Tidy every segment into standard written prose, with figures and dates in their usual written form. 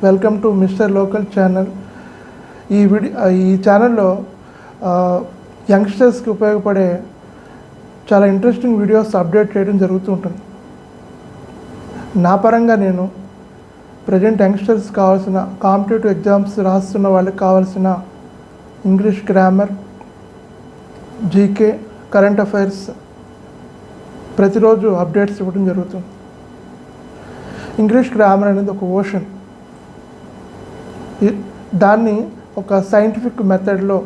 Welcome to mister local channel. ఈ ఛానల్లో యంగ్స్టర్స్కి ఉపయోగపడే చాలా ఇంట్రెస్టింగ్ వీడియోస్ అప్డేట్ చేయడం జరుగుతూ ఉంటుంది. నా పరంగా నేను ప్రజెంట్ యంగ్స్టర్స్ కావాల్సిన కాంపిటేటివ్ ఎగ్జామ్స్ రాస్తున్న వాళ్ళకి కావాల్సిన English grammar, GK, current affairs ప్రతిరోజు అప్డేట్స్ ఇవ్వడం జరుగుతుంది. ఇంగ్లీష్ గ్రామర్ అనేది ఒక ఓషన్. దాన్ని ఒక సైంటిఫిక్ మెథడ్లో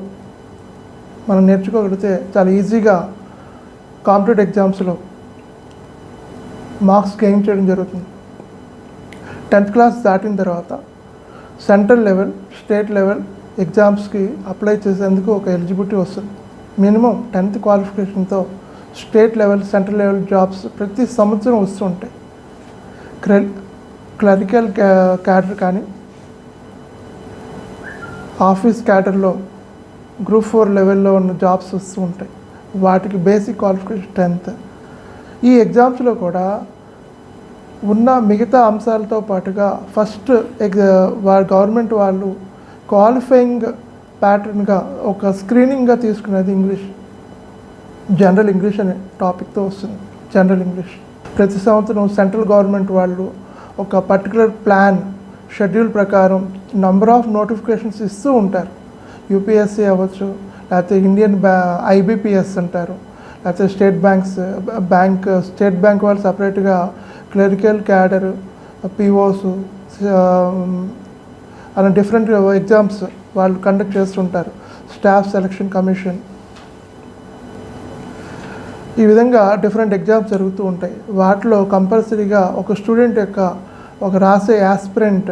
మనం నేర్చుకోగలిగితే చాలా ఈజీగా కాంపిటేటివ్ ఎగ్జామ్స్లో మార్క్స్ గెయిన్ చేయడం జరుగుతుంది. 10th క్లాస్ దాటిన తర్వాత సెంట్రల్ లెవెల్, స్టేట్ లెవెల్ ఎగ్జామ్స్కి అప్లై చేసేందుకు ఒక ఎలిజిబిలిటీ వస్తుంది. మినిమం 10th క్వాలిఫికేషన్తో state level, central level jobs ప్రతి సంవత్సరం వస్తూ ఉంటాయి. క్లరికల్ క్యాడర్ కానీ, ఆఫీస్ క్యాడర్లో గ్రూప్ 4 లెవెల్లో ఉన్న జాబ్స్ వస్తూ ఉంటాయి. వాటికి బేసిక్ క్వాలిఫికేషన్ 10th. ఈ ఎగ్జామ్స్లో కూడా ఉన్న మిగతా అంశాలతో పాటుగా ఫస్ట్ గవర్నమెంట్ వాళ్ళు క్వాలిఫైయింగ్ ప్యాటర్న్గా ఒక స్క్రీనింగ్గా తీసుకునేది ఇంగ్లీష్. జనరల్ ఇంగ్లీష్ అనే టాపిక్తో వస్తుంది. జనరల్ ఇంగ్లీష్ ప్రతి సంవత్సరం సెంట్రల్ గవర్నమెంట్ వాళ్ళు ఒక పర్టికులర్ ప్లాన్, షెడ్యూల్ ప్రకారం నంబర్ ఆఫ్ నోటిఫికేషన్స్ ఇస్తూ ఉంటారు. యూపీఎస్సీ అవ్వచ్చు, లేకపోతే ఇండియన్ ఐబీపీఎస్ అంటారు, లేకపోతే స్టేట్ బ్యాంక్ వాళ్ళు సపరేట్గా క్లరికల్ క్యాడర్, పిఓస్ అలా డిఫరెంట్ ఎగ్జామ్స్ వాళ్ళు కండక్ట్ చేస్తుంటారు. స్టాఫ్ సెలక్షన్ కమిషన్, ఈ విధంగా డిఫరెంట్ ఎగ్జామ్స్ జరుగుతూ ఉంటాయి. వాటిలో కంపల్సరీగా ఒక స్టూడెంట్ యొక్క ఒక రాసే యాస్పిరెంట్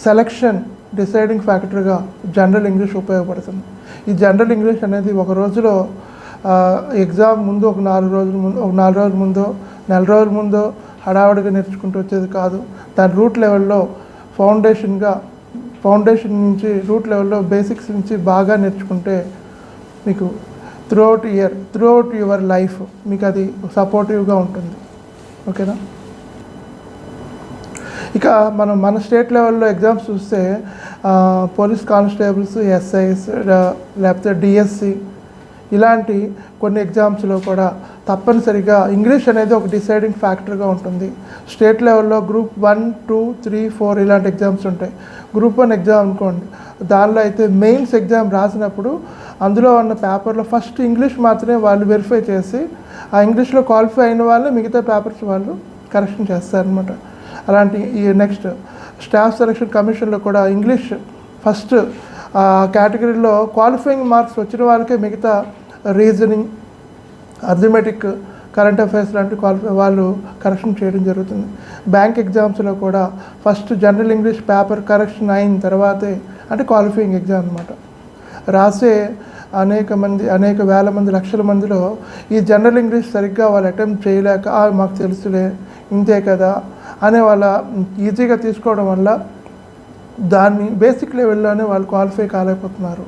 సెలక్షన్ డిసైడింగ్ ఫ్యాక్టర్గా జనరల్ ఇంగ్లీష్ ఉపయోగపడుతుంది. ఈ జనరల్ ఇంగ్లీష్ అనేది ఒక రోజులో ఎగ్జామ్ ముందు ఒక 4 రోజుల ముందో, నెల రోజుల ముందో హడావుడిగా నేర్చుకుంటూ వచ్చేది కాదు. దాని రూట్ లెవెల్లో ఫౌండేషన్ నుంచి రూట్ లెవెల్లో బేసిక్స్ నుంచి బాగా నేర్చుకుంటే మీకు త్రూఅవుట్ యువర్ లైఫ్ మీకు అది సపోర్టివ్గా ఉంటుంది. ఓకేనా? ఇక మన స్టేట్ లెవెల్లో ఎగ్జామ్స్ చూస్తే పోలీస్ కానిస్టేబుల్స్, ఎస్ఐస్, లేకపోతే డిఎస్సి ఇలాంటి కొన్ని ఎగ్జామ్స్లో కూడా తప్పనిసరిగా ఇంగ్లీష్ అనేది ఒక డిసైడింగ్ ఫ్యాక్టర్గా ఉంటుంది. స్టేట్ లెవెల్లో గ్రూప్ 1, 2, 3, 4 ఇలాంటి ఎగ్జామ్స్ ఉంటాయి. గ్రూప్ 1 ఎగ్జామ్ అనుకోండి, దానిలో అయితే మెయిన్స్ ఎగ్జామ్ రాసినప్పుడు అందులో ఉన్న పేపర్లో ఫస్ట్ ఇంగ్లీష్ మాత్రమే వాళ్ళు వెరిఫై చేసి ఆ ఇంగ్లీష్లో క్వాలిఫై అయిన వాళ్ళు మిగతా పేపర్స్ వాళ్ళు కరెక్షన్ చేస్తారనమాట. అలాంటి ఈ నెక్స్ట్ స్టాఫ్ సెలక్షన్ కమిషన్లో కూడా ఇంగ్లీష్ ఫస్ట్ కేటగిరీలో క్వాలిఫైయింగ్ మార్క్స్ వచ్చిన వాళ్ళకే మిగతా రీజనింగ్, అర్థమెటిక్, కరెంట్ అఫైర్స్ లాంటి వాళ్ళు కరెక్షన్ చేయడం జరుగుతుంది. బ్యాంక్ ఎగ్జామ్స్లో కూడా first general English paper correction అయిన తర్వాతే అంటే క్వాలిఫైయింగ్ ఎగ్జామ్ అనమాట. రాసే అనేక వేల మంది, లక్షల మందిలో ఈ జనరల్ ఇంగ్లీష్ సరిగ్గా వాళ్ళు అటెంప్ట్ చేయలేక మాకు తెలుసులే ఇంతే కదా అనే వాళ్ళ ఈజీగా తీసుకోవడం వల్ల దాన్ని బేసిక్ లెవెల్లోనే వాళ్ళు క్వాలిఫై కాలేకపోతున్నారు.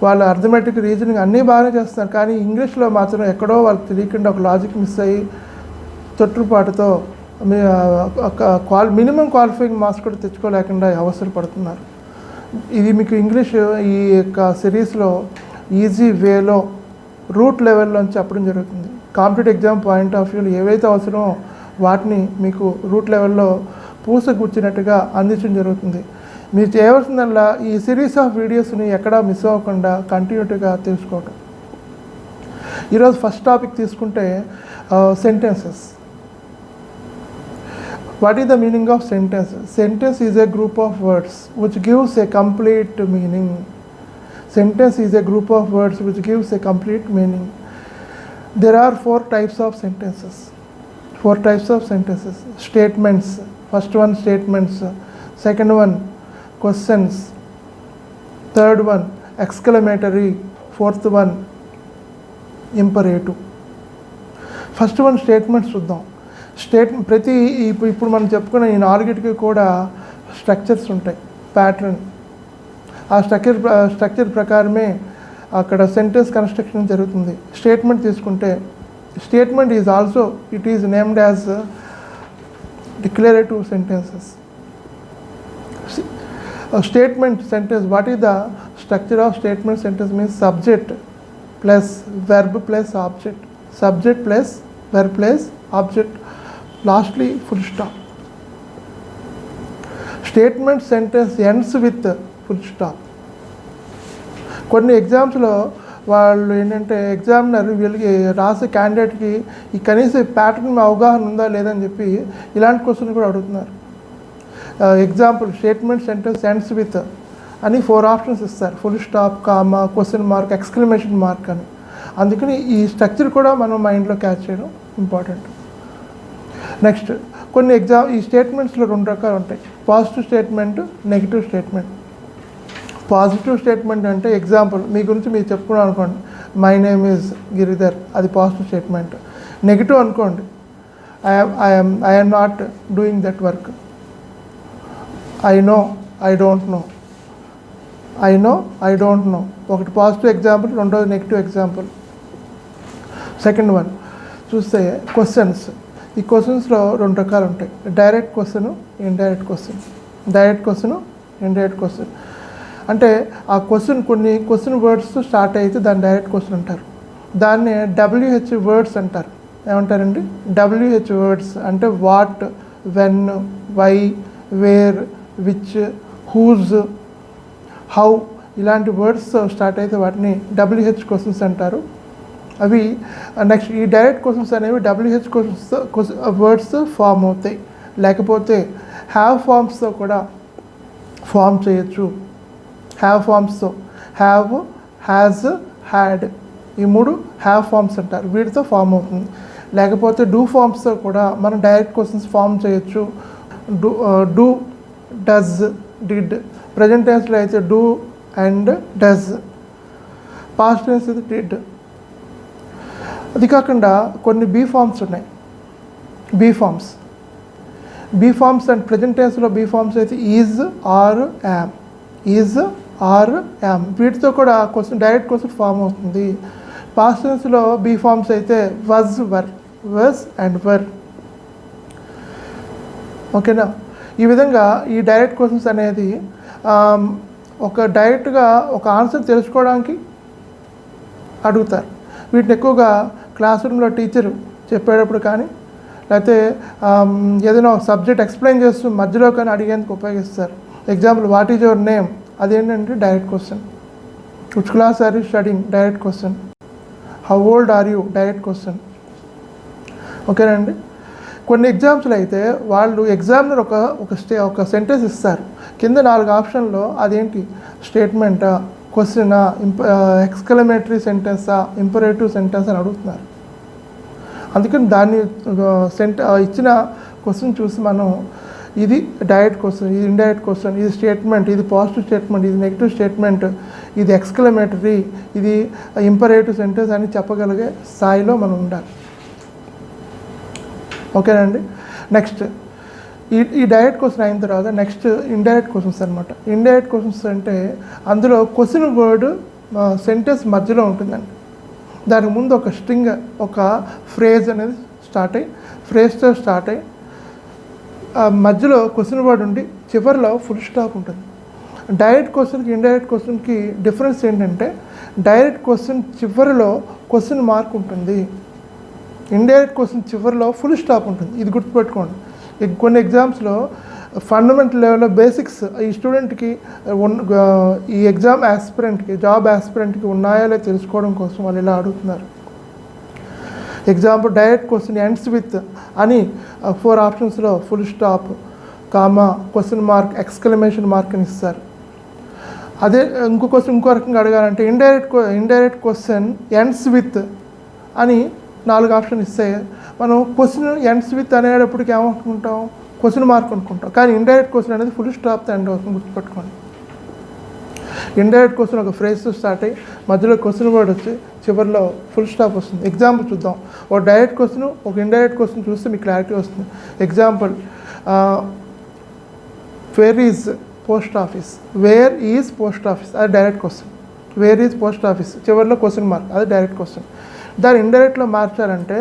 వాళ్ళు అర్థమెటిక్, రీజనింగ్ అన్నీ బాగానే చేస్తున్నారు, కానీ ఇంగ్లీష్లో మాత్రం ఎక్కడో వాళ్ళకి తెలియకుండా ఒక లాజిక్ మిస్ అయ్యి తొట్టుపాటుతో మినిమం క్వాలిఫైయింగ్ మార్క్స్ కూడా తెచ్చుకోలేకుండా అవసరం పడుతున్నారు. ఇది మీకు ఇంగ్లీష్ ఈ యొక్క సిరీస్లో ఈజీ వేలో రూట్ లెవెల్లో చెప్పడం జరుగుతుంది. కాంపిటేటివ్ ఎగ్జామ్ పాయింట్ ఆఫ్ వ్యూలో ఏవైతే అవసరమో వాటిని మీకు రూట్ లెవెల్లో పూసగుచ్చినట్టుగా అందించడం జరుగుతుంది. మీరు చేయవలసిందల్లా ఈ సిరీస్ ఆఫ్ వీడియోస్ని ఎక్కడా మిస్ అవ్వకుండా కంటిన్యూటీగా తెలుసుకోవటం. ఈరోజు ఫస్ట్ టాపిక్ తీసుకుంటే sentences. What is the meaning of sentence? Sentence is a group of words which gives a complete meaning. Sentence is a group of words which gives a complete meaning. There are 4 types of sentences. Statements. First one, statements. Second one, questions. Third one, exclamatory. Fourth one, imperative. First one statements చూద్దాం. ఇప్పుడు మనం చెప్పుకున్న ఈ 4కి కూడా structures ఉంటాయి, pattern. ఆ structure ప్రకారమే అక్కడ సెంటెన్స్ కన్స్ట్రక్షన్ జరుగుతుంది. స్టేట్మెంట్ తీసుకుంటే statement is also it is named as declarative sentences. Statement sentence, what is the structure of statement sentence? Means subject plus verb plus object, subject plus verb plus object, lastly full stop. Statement sentence ends with full stop. కొన్ని ఎగ్జామ్స్లో వాళ్ళు ఏంటంటే examiner వీళ్ళకి రాసే క్యాండిడేట్కి ఈ కనీసం pattern అవగాహన ఉందా లేదని చెప్పి ఇలాంటి క్వశ్చన్ కూడా అడుగుతున్నారు. Example, statement sentence ends with అని 4 ఆప్షన్స్ ఇస్తారు, full stop, comma, question mark, exclamation mark అని. అందుకని ఈ స్ట్రక్చర్ కూడా మనం మైండ్లో క్యాచ్ చేయడం ఇంపార్టెంట్. నెక్స్ట్, కొన్ని ఈ స్టేట్మెంట్స్లో 2 రకాలు ఉంటాయి, positive statement, negative statement. Positive statement అంటే ఎగ్జాంపుల్ మీ గురించి మీరు చెప్పుకున్నాను అనుకోండి, మై నేమ్ ఈజ్ గిరిధర్, అది పాజిటివ్ స్టేట్మెంట్. నెగిటివ్ అనుకోండి, I'm not doing that work, I know I don't know, I know I don't know. ఒకటి పాజిటివ్ ఎగ్జాంపుల్, రెండోది నెగిటివ్ ఎగ్జాంపుల్. సెకండ్ వన్ చూస్తే క్వశ్చన్స్. ఈ క్వశ్చన్స్లో 2 రకాలు ఉంటాయి, direct question, indirect question. Direct question, indirect question అంటే ఆ question కొన్ని question words start అయితే దాన్ని డైరెక్ట్ క్వశ్చన్ అంటారు. దాన్ని WH వర్డ్స్ అంటారు. ఏమంటారండి? WH వర్డ్స్ అంటే what, when, why, where, which, whose, how ఇలాంటి వర్డ్స్ స్టార్ట్ అయితే వాటిని WH క్వశ్చన్స్ అంటారు. అవి నెక్స్ట్ ఈ డైరెక్ట్ క్వశ్చన్స్ అనేవి WH క్వశ్చన్స్ వర్డ్స్ ఫామ్ అవుతాయి, లేకపోతే హ్యావ్ ఫార్మ్స్తో కూడా ఫామ్ చేయొచ్చు. హ్యావ్ ఫార్మ్స్తో, హ్యావ్, హ్యాజ్, హ్యాడ్, ఈ 3 హ్యావ్ ఫార్మ్స్ అంటారు, వీటితో ఫామ్ అవుతుంది. లేకపోతే డూ ఫార్మ్స్తో కూడా మనం డైరెక్ట్ క్వశ్చన్స్ ఫామ్ చేయొచ్చు. Do, does, did. ప్రజెంట్ టెన్స్లో అయితే do and does, past tense అయితే డిడ్. అది కాకుండా కొన్ని బీ ఫార్మ్స్ ఉన్నాయి, be forms. Be forms and present టెన్స్లో బీ ఫార్మ్స్ అయితే is, are, am, is, are, am, వీటితో కూడా క్వశ్చన్ డైరెక్ట్ క్వశ్చన్ ఫామ్ అవుతుంది. పాస్ట్ టెన్స్లో బీ ఫార్మ్స్ అయితే was, were, was and were. ఓకేనా? ఈ విధంగా ఈ డైరెక్ట్ క్వశ్చన్స్ అనేది ఒక డైరెక్ట్గా ఒక ఆన్సర్ తెలుసుకోవడానికి అడుగుతారు. వీటిని ఎక్కువగా క్లాస్ రూమ్లో టీచర్ చెప్పేటప్పుడు కానీ, లేకపోతే ఏదైనా ఒక సబ్జెక్ట్ ఎక్స్ప్లెయిన్ చేస్తూ మధ్యలో కానీ అడిగేందుకు ఉపయోగిస్తారు. Example, what is your name, అదేంటంటే direct question. Which class are you studying, direct question. How old are you, direct question. ఓకేనండి? కొన్ని ఎగ్జామ్స్లో అయితే వాళ్ళు ఎగ్జామినర్ ఒక సెంటెన్స్ ఇస్తారు, కింద 4 ఆప్షన్లో అదేంటి స్టేట్మెంటా, క్వశ్చనా, ఎక్స్క్లమేటరీ సెంటెన్సా, ఇంపరేటివ్ సెంటెన్స్ అని అడుగుతున్నారు. అందుకని దాన్ని ఇచ్చిన క్వశ్చన్ చూసి మనం ఇది డైరెక్ట్ క్వశ్చన్, ఇది ఇండైరెక్ట్ క్వశ్చన్, ఇది స్టేట్మెంట్, ఇది పాజిటివ్ స్టేట్మెంట్, ఇది నెగిటివ్ స్టేట్మెంట్, ఇది ఎక్స్క్లమేటరీ, ఇది ఇంపరేటివ్ సెంటెన్స్ అని చెప్పగలిగే స్థాయిలో మనం ఉండాలి. ఓకేనండి? నెక్స్ట్ ఈ డైరెక్ట్ క్వశ్చన్ అయిన తర్వాత నెక్స్ట్ ఇండైరెక్ట్ క్వశ్చన్స్ అనమాట. ఇండైరెక్ట్ క్వశ్చన్స్ అంటే అందులో క్వశ్చన్ వర్డ్ సెంటెన్స్ మధ్యలో ఉంటుందండి. దానికి ముందు ఒక స్ట్రింగ్, ఒక ఫ్రేజ్ అనేది ఫ్రేజ్తో స్టార్ట్ అయ్యి మధ్యలో క్వశ్చన్ వర్డ్ ఉండి చివరిలో ఫుల్ స్టాప్ ఉంటుంది. డైరెక్ట్ క్వశ్చన్కి ఇండైరెక్ట్ క్వశ్చన్కి డిఫరెన్స్ ఏంటంటే డైరెక్ట్ క్వశ్చన్ చివరిలో క్వశ్చన్ మార్క్ ఉంటుంది, ఇండైరెక్ట్ క్వశ్చన్ చివరిలో ఫుల్ స్టాప్ ఉంటుంది. ఇది గుర్తుపెట్టుకోండి. కొన్ని ఎగ్జామ్స్లో ఫండమెంటల్ లెవెల్లో బేసిక్స్ ఈ స్టూడెంట్కి ఈ ఎగ్జామ్ యాస్పిరెంట్కి, జాబ్ యాస్పిరెంట్కి ఉన్నాయో లేదో తెలుసుకోవడం కోసం వాళ్ళు ఇలా అడుగుతున్నారు. Example, direct question ends with అని 4 ఆప్షన్స్లో full stop, comma, question mark, exclamation mark అని ఇస్తారు. అదే ఇంకో రకంగా అడగాలంటే ఇండైరెక్ట్ క్వశ్చన్ ఎండ్స్ విత్ అని 4 ఆప్షన్ ఇస్తే మనం క్వశ్చన్ ఎండ్స్ విత్ అనేటప్పటికి ఏమనుకుంటాం, క్వశ్చన్ మార్క్ అనుకుంటాం. కానీ ఇండైరెక్ట్ క్వశ్చన్ అనేది ఫుల్ స్టాప్తో ఎండ్ అవుతుంది, గుర్తుపెట్టుకోండి. ఇండైరెక్ట్ క్వశ్చన్ ఒక ఫ్రేజ్తో స్టార్ట్ అయ్యి మధ్యలో క్వశ్చన్ వర్డ్ వచ్చి చివరిలో ఫుల్ స్టాప్ వస్తుంది. ఎగ్జాంపుల్ చూద్దాం. ఒక డైరెక్ట్ క్వశ్చన్, ఒక ఇండైరెక్ట్ క్వశ్చన్ చూస్తే మీకు క్లారిటీ వస్తుంది. Example, where is post office, where is post office, అది direct question. Where is post office చివరిలో క్వశ్చన్ మార్క్, అది డైరెక్ట్ క్వశ్చన్. దాన్ని ఇండైరెక్ట్లో మార్చారంటే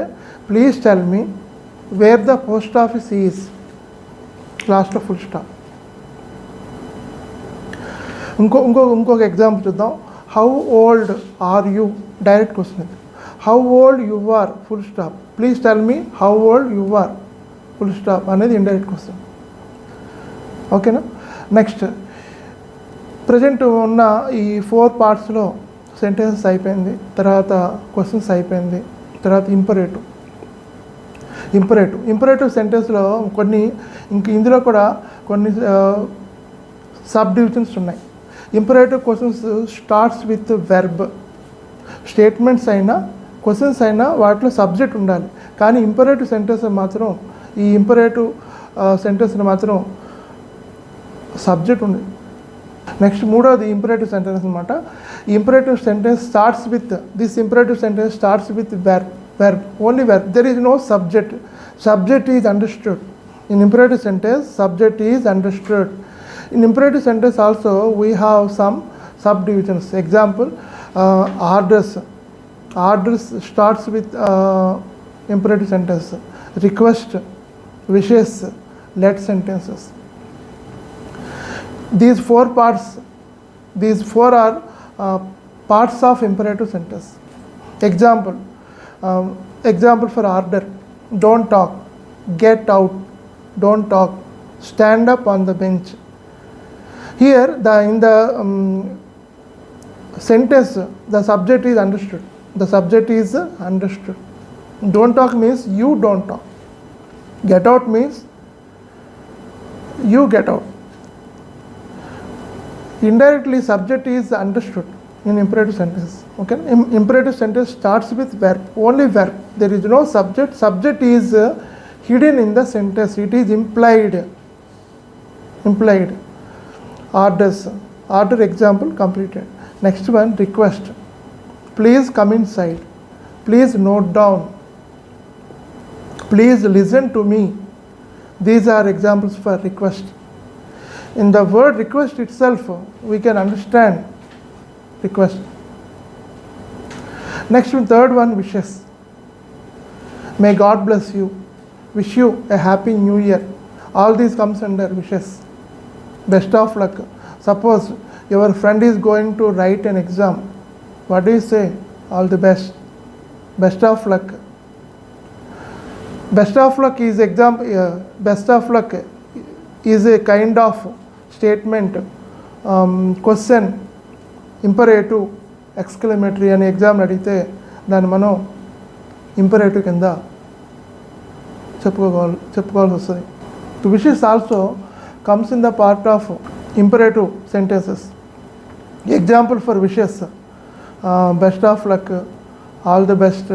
please tell me where the post office is, లాస్ట్లో ఫుల్ స్టాప్. ఇంకొక ఎగ్జాంపుల్ చూద్దాం. How old are you, direct question ఇది. How old you are full stop, please tell me how old you are full stop అనేది indirect question. ఓకేనా. Next, present ఉన్న ఈ 4 పార్ట్స్లో sentences అయిపోయింది, తర్వాత క్వశ్చన్స్ అయిపోయింది, తర్వాత ఇంపరేటివ్ సెంటెన్స్లో కొన్ని ఇందులో కూడా కొన్ని సబ్ డివిజన్స్ ఉన్నాయి. Imperative questions starts with verb. Statements అయినా క్వశ్చన్స్ అయినా వాటిలో సబ్జెక్ట్ ఉండాలి, కానీ ఇంపరేటివ్ సెంటెన్స్ మాత్రం ఈ ఇంపరేటివ్ సెంటెన్స్ని మాత్రం సబ్జెక్ట్ ఉంది. నెక్స్ట్ మూడోది ఇంపరేటివ్ సెంటెన్స్ అనమాట. ఈ imperative sentence starts with verb, only verb. There is no subject. Subject is understood. In imperative sentence, subject is understood. In imperative sentence also we have some subdivisions. Example, orders. Orders starts with imperative sentence. Request, wishes, let sentences. These four are parts of imperative sentence. Example for order: don't talk, get out, don't talk, stand up on the bench. Here in the sentence the subject is understood. Don't talk means you don't talk. Get out means you get out. Indirectly subject is understood in imperative sentence. Okay, imperative sentence starts with verb, only verb. There is no subject. Subject is hidden in the sentence. It is implied. Order example completed. Next one, request: please come inside, please note down, please listen to me. These are examples for request. In the word request itself we can understand request. Next one, third one, wishes: may God bless you, wish you a happy new year. All these comes under wishes. Best of luck. Suppose your friend is going to write an exam, what do you say? All the best, best of luck. Best of luck is a kind of statement, question, imperative, exclamatory అనే exam అడిగితే దాన్ని మనం imperative కింద చెప్పుకోవాల్సి వస్తుంది. Wishes also comes in the part of imperative sentences. Example for wishes: best of luck, all the best,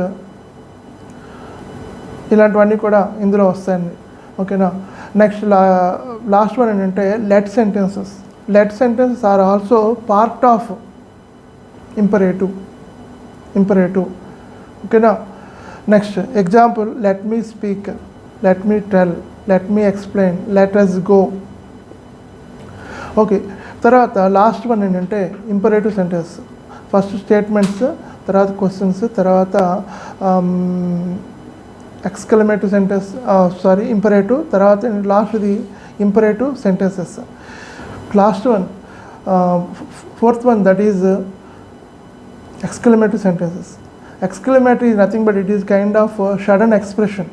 ఇలాంటివన్నీ కూడా ఇందులో వస్తాయండి. ఓకేనా. నెక్స్ట్ లాస్ట్ వన్ ఏంటంటే let sentences. Let sentences are also part of imperative. Okay now. Next example: let me speak, let me tell, let me explain, let us go. Okay, తర్వాత last one ఏంటంటే imperative sentence. First statements, తర్వాత questions, తర్వాత exclamative sentence, imperative, తర్వాత లాస్ట్ది imperative sentences. Last one, fourth one, that is exclamatory sentences. Exclamatory is nothing but it is kind of sudden expression.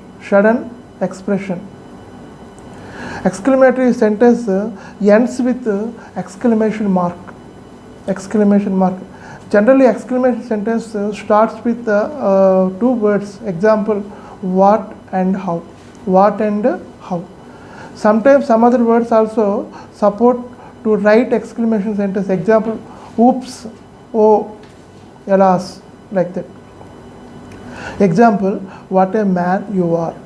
Exclamatory sentence ends with exclamation mark. Generally exclamation sentence starts with 2 words. Example: what and how. Sometimes some other words also support to write exclamation sentence. Example: oops, oh, alas, like that. Example: what a man you are.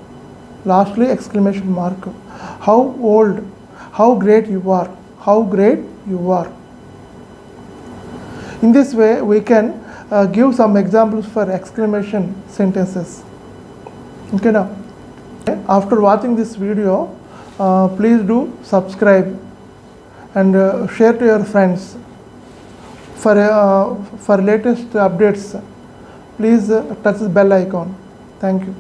Lastly exclamation mark. How old, how great you are. In this way we can give some examples for exclamation sentences. Okay now. After watching this video, please do subscribe and share to your friends. For latest updates, please touch the bell icon. Thank you.